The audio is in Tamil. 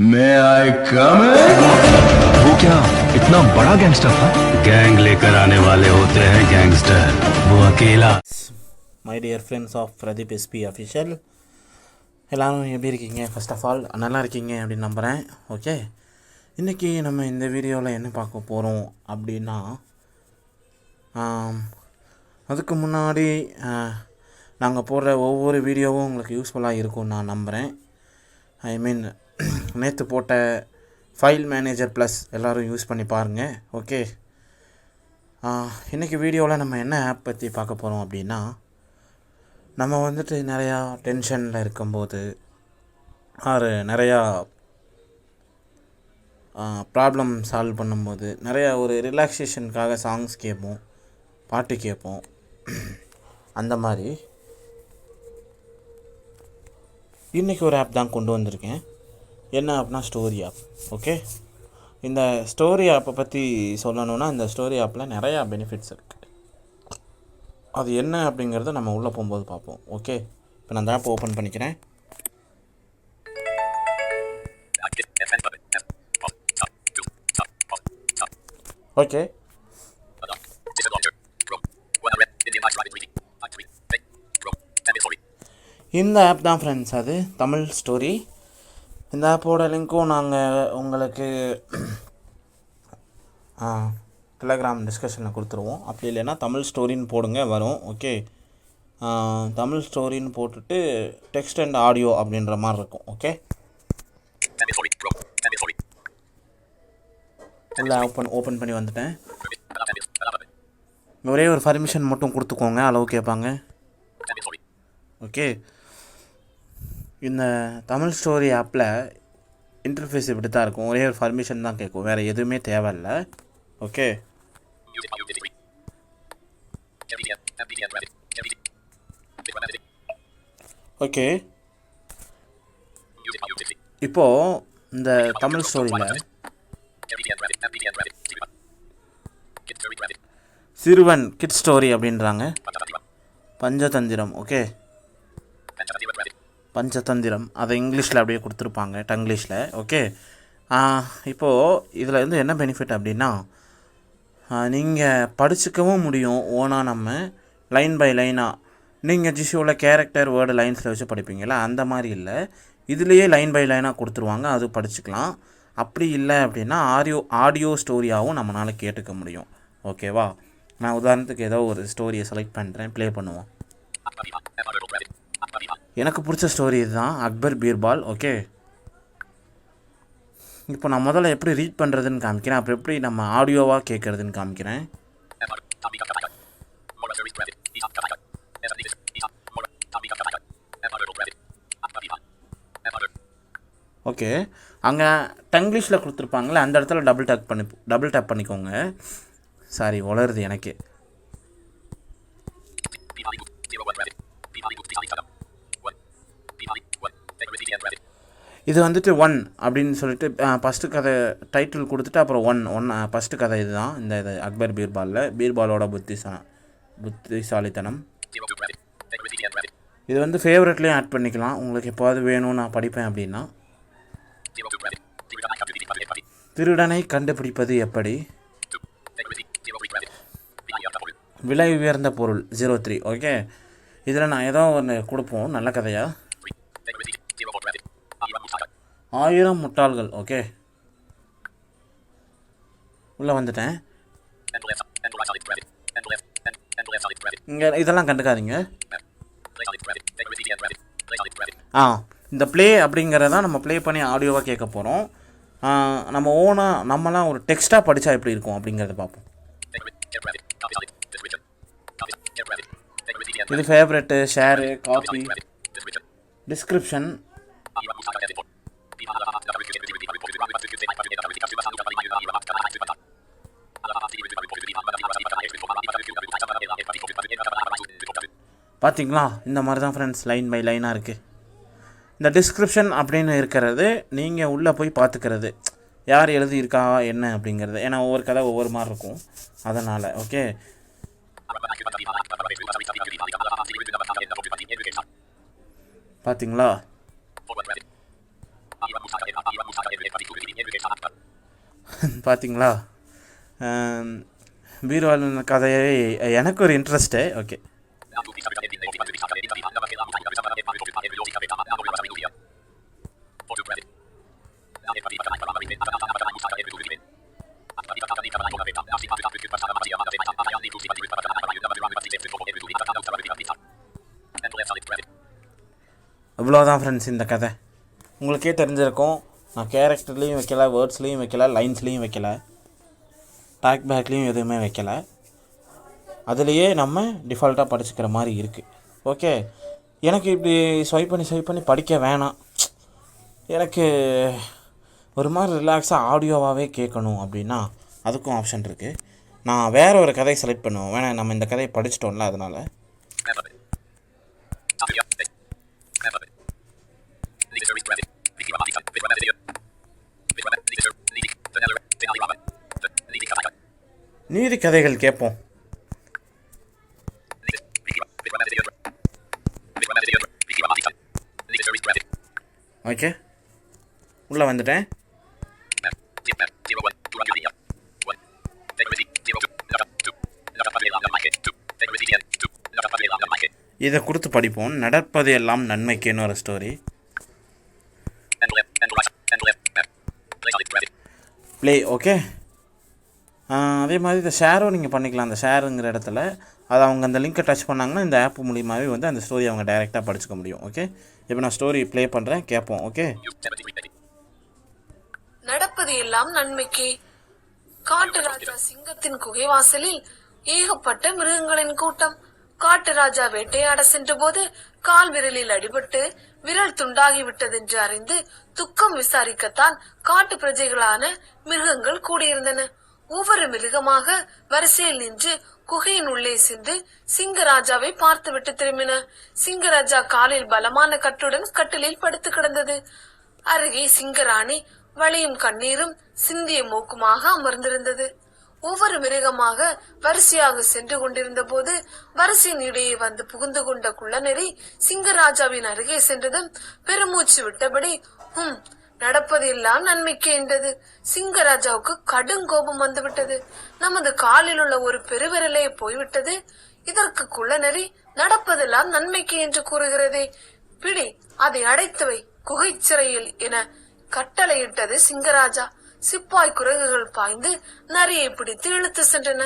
May I come in? वो क्या इतना बड़ा गैंगस्टर था? गैंग लेकर आने वाले होते हैं गैंगस्टर, वो अकेला। My dear friends of Pradeep SP official, எல்லோரும் எப்படி இருக்கீங்க? ஃபர்ஸ்ட் ஆஃப் ஆல் நல்லா இருக்கீங்க அப்படின்னு நம்புகிறேன். ஓகே, இன்றைக்கி நம்ம இந்த வீடியோவில் என்ன பார்க்க போகிறோம் அப்படின்னா, அதுக்கு முன்னாடி நாங்கள் போடுற ஒவ்வொரு வீடியோவும் உங்களுக்கு யூஸ்ஃபுல்லாக இருக்கும்னு நான் நம்புகிறேன். ஐ மீன், நேற்று போட்ட ஃபைல் மேனேஜர் ப்ளஸ் எல்லோரும் யூஸ் பண்ணி பாருங்கள். ஓகே, இன்றைக்கி வீடியோவில் நம்ம என்ன ஆப் பற்றி பார்க்க போகிறோம் அப்படின்னா, நம்ம வந்துட்டு நிறையா டென்ஷனில் இருக்கும்போது நிறையா ப்ராப்ளம் சால்வ் பண்ணும்போது நிறையா ஒரு ரிலாக்ஸேஷனுக்காக சாங்ஸ் கேட்போம், பாட்டு கேட்போம். அந்த மாதிரி இன்றைக்கி ஒரு ஆப் தான் கொண்டு வந்திருக்கேன். என்ன ஆப்னா ஸ்டோரி ஆப். ஓகே, இந்த ஸ்டோரி ஆப்பை பற்றி சொல்லணுன்னா, இந்த ஸ்டோரி ஆப்பில் நிறையா பெனிஃபிட்ஸ் இருக்குது. அது என்ன அப்படிங்கிறத நம்ம உள்ளே போகும்போது பார்ப்போம். ஓகே, இப்போ நான் அந்த ஆப் ஓப்பன் பண்ணிக்கிறேன். ஓகே, இந்த ஆப் தான் ஃப்ரெண்ட்ஸ், அது தமிழ் ஸ்டோரி. இந்த ஆப்போட லிங்க்கும் நாங்கள் உங்களுக்கு டெலகிராம் டிஸ்கஷனில் கொடுத்துருவோம். அப்படி இல்லைன்னா தமிழ் ஸ்டோரின்னு போடுங்க, வரும். ஓகே, தமிழ் ஸ்டோரின்னு போட்டுட்டு டெக்ஸ்ட் அண்ட் ஆடியோ அப்படின்ற மாதிரி இருக்கும். ஓகே, இல்லை ஓப்பன் பண்ணி வந்துட்டேன். ஒரே ஒரு பர்மிஷன் மட்டும் கொடுத்துக்கோங்க, அளவு கேட்பாங்க. ஓகே, இந்த தமிழ் ஸ்டோரி ஆப்பில் இன்டர்ஃபேஸ் இப்படி தான் இருக்கும். ஒரே ஒரு பர்மிஷன் தான் கேட்கும், வேறு எதுவுமே தேவையில்லை. ஓகே, ஓகே, இப்போது இந்த தமிழ் ஸ்டோரியில் சிறுவன் கிட் ஸ்டோரி அப்படின்றாங்க. பஞ்சதந்திரம். ஓகே, பஞ்சதந்திரம் அதை இங்கிலீஷில் அப்படியே கொடுத்துருப்பாங்க, டங்கிலீஷில். ஓகே, இப்போது இதில் வந்து என்ன பெனிஃபிட் அப்படின்னா, நீங்கள் படிச்சுக்கவும் முடியும் ஓனாக. நம்ம லைன் பை லைனாக நீங்கள் ஜிஷோவில் கேரக்டர் வேர்டு லைன்ஸில் வச்சு படிப்பீங்களா, அந்த மாதிரி இல்லை. இதுலேயே லைன் பை லைனாக கொடுத்துருவாங்க, அது படிச்சுக்கலாம். அப்படி இல்லை அப்படின்னா ஆடியோ ஸ்டோரியாகவும் நம்மளால் கேட்டுக்க முடியும். ஓகேவா, நான் உதாரணத்துக்கு ஏதோ ஒரு ஸ்டோரியை செலக்ட் பண்ணுறேன், ப்ளே பண்ணுவோம். எனக்கு பிடிச்ச ஸ்டோரி இதுதான், அக்பர் பீர்பால். ஓகே, இப்போ நான் முதல்ல எப்படி ரீட் பண்ணுறதுன்னு காமிக்கிறேன், அப்புறம் எப்படி நம்ம ஆடியோவாக கேட்குறதுன்னு காமிக்கிறேன். ஓகே, அங்கே டங்கிலீஷில் கொடுத்துருப்பாங்களே, அந்த இடத்துல டபுள் டேப் பண்ணிக்கோங்க. சாரி, உளருது எனக்கு. இது வந்துட்டு 1 அப்படின்னு சொல்லிட்டு ஃபஸ்ட்டு கதை டைட்டில் கொடுத்துட்டு அப்புறம் ஒன் ஃபஸ்ட்டு கதை இதுதான். இது அக்பர் பீர்பாலோட புத்திசாலித்தனம். இது வந்து ஃபேவரெட்லேயும் ஆட் பண்ணிக்கலாம், உங்களுக்கு எப்போது வேணும் நான் படிப்பேன் அப்படின்னா. திருடனை கண்டுபிடிப்பது எப்படி, விலை உயர்ந்த பொருள் 03. ஓகே, இதில் நான் ஏதோ ஒன்று கொடுப்போம், நல்ல கதையாக. 1000 முட்டாள்கள். ஓகே, உள்ளே வந்துட்டேன். இங்கே இதெல்லாம் கண்டுக்காதீங்க. இந்த ப்ளே அப்படிங்கிறதான் நம்ம ப்ளே பண்ணி ஆடியோவாக கேட்க போகிறோம். நம்ம ஓனாக நம்மலாம் ஒரு டெக்ஸ்ட்டாக படித்தா எப்படி இருக்கும் அப்படிங்கிறத பார்ப்போம். இது ஃபேவரெட்டு, ஷேரு, காப்பி, டிஸ்கிரிப்ஷன். பார்த்தீங்களா, இந்த மாதிரி தான் ஃப்ரெண்ட்ஸ் லைன் பை லைனாக இருக்குது. இந்த டிஸ்கிரிப்ஷன் அப்படின்னு இருக்கிறது நீங்கள் உள்ளே போய் பார்த்துக்கிறது, யார் எழுதியிருக்கா என்ன அப்படிங்கிறது. ஏன்னா ஒவ்வொரு கதை ஒவ்வொரு மாதிரி இருக்கும், அதனால். ஓகே, பார்த்தீங்களா, பார்த்தீங்களா? பீர்வால் கதையை எனக்கு ஒரு இன்ட்ரெஸ்ட்டு. ஓகே, இவ்வளோதான் ஃப்ரெண்ட்ஸ் இந்த கதை. உங்களுக்கே தெரிஞ்சிருக்கும், நான் கேரக்டர்லேயும் வைக்கல, வேர்ட்ஸ்லேயும் வைக்கல, லைன்ஸ்லேயும் வைக்கல, டாக் பேக்லேயும் எதுவுமே வைக்கல. அதுலேயே நம்ம டிஃபால்ட்டாக படிச்சுக்கிற மாதிரி இருக்குது. ஓகே, எனக்கு இப்படி ஸ்வைப் பண்ணி படிக்க வேணாம், எனக்கு ஒரு மாதிரி ரிலாக்ஸாக ஆடியோவாகவே கேட்கணும் அப்படின்னா அதுக்கும் ஆப்ஷன் இருக்குது. நான் வேறு ஒரு கதையை செலக்ட் பண்ணுவேன். வேணாம், நம்ம இந்த கதையை படிச்சிட்டோம்ல, அதனால் நீதி கதைகள் கேட்போம். ஓகே, உள்ளே வந்துட்டேன். இதை கொடுத்து படிப்போம். நடப்பது எல்லாம் நன்மைக்குன்னு ஒரு ஸ்டோரி. ப்ளே. ஓகே, அதே மாதிரி இந்த ஷேரும் நீங்கள் பண்ணிக்கலாம். அந்த ஷேருங்கிற இடத்துல அது அவங்க அந்த லிங்க்கை டச் பண்ணாங்கன்னா இந்த ஆப் மூலியமாகவே வந்து அந்த ஸ்டோரி அவங்க டைரெக்டாக படிச்சுக்க முடியும். ஓகே, இப்போ நான் ஸ்டோரி ப்ளே பண்ணுறேன், கேட்போம். ஓகே, நடப்பது எல்லாம் நன்மைக்கு. காட்டு ராஜா சிங்கத்தின் குகை வாசலில் ஏகப்பட்ட மிருகங்களின் கூட்டம். காட்டு ராஜா வேட்டையாட சென்ற போது கால் விரலில் அடிபட்டு விரல் துண்டாகிவிட்டது என்று அறிந்து துக்கம் விசாரிக்கத்தான் காட்டு பிரஜைகளான மிருகங்கள் கூடியிருந்தன. ஒவ்வொரு மிருகமாக வரிசையில் நின்று குகையின் உள்ளே சென்று சிங்கராஜாவை பார்த்துவிட்டு திரும்பின. சிங்கராஜா காலில் பலமான கட்டுடன் கட்டிலில் படுத்து கிடந்தது. அருகே சிங்கராணி வலியும் கண்ணீரும் சிந்திய மூக்குமாக அமர்ந்திருந்தது. ஒவ்வொரு மிருகமாக வரிசையாக சென்று கொண்டிருந்த போது வரிசையின் இடையே வந்து புகுந்து கொண்ட குள்ளநெறி சிங்கராஜாவின் அருகே சென்றதும் பெருமூச்சு விட்டபடி நடப்பது எல்லாம் நன்மைக்கு என்றது. சிங்கராஜாவுக்கு கடும் கோபம் வந்துவிட்டது. நமது காலில் உள்ள ஒரு பெருவிரலே போய்விட்டது. இதற்கு குள்ளநெறி நடப்பதெல்லாம் நன்மைக்கு என்று கூறுகிறதே, பிடி, அதை அடைத்துவை குகை சிறையில் என கட்டளையிட்டது சிங்கராஜா. சிப்பாய் குரங்குகள் பாய்ந்து நரியை பிடித்து இழுத்து சென்றன.